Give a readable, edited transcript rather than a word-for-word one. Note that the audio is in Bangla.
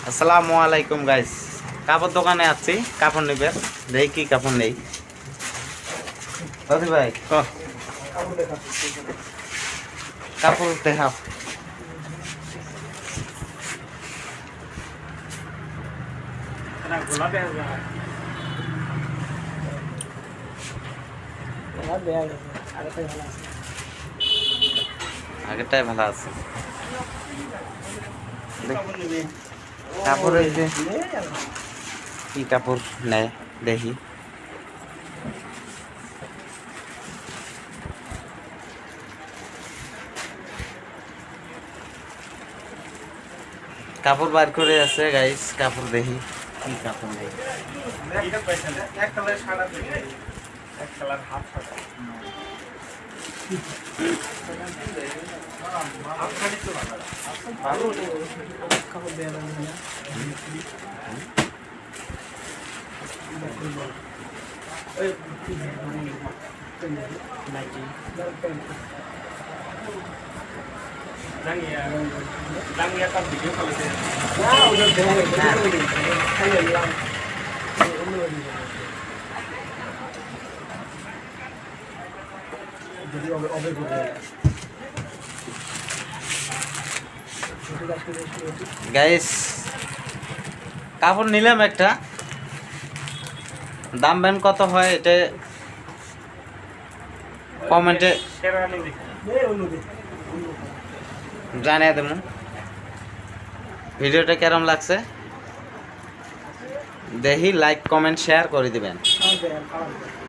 আসসালামু আলাইকুম গাইস, কাপড় দোকানে আছি, কাপড় নিবেন। দেখি কি কাপড় নেই। দাদি ভাই কাপড় দেখাও। আগেরটাই ভালো আছে। কাপড়ের যে কি কাপড় নেয় দেখি। কাপড় বার করে আছে গাইস, কাপড় দেখি কি কাপড় নেই। গাইস কাপড় নিলাম একটা, দাম বেন কত হয় এটা কমেন্টে জানিয়ে দেবো। ভিডিওটা কেরম লাগছে দেখি, লাইক কমেন্ট শেয়ার করে দিবেন।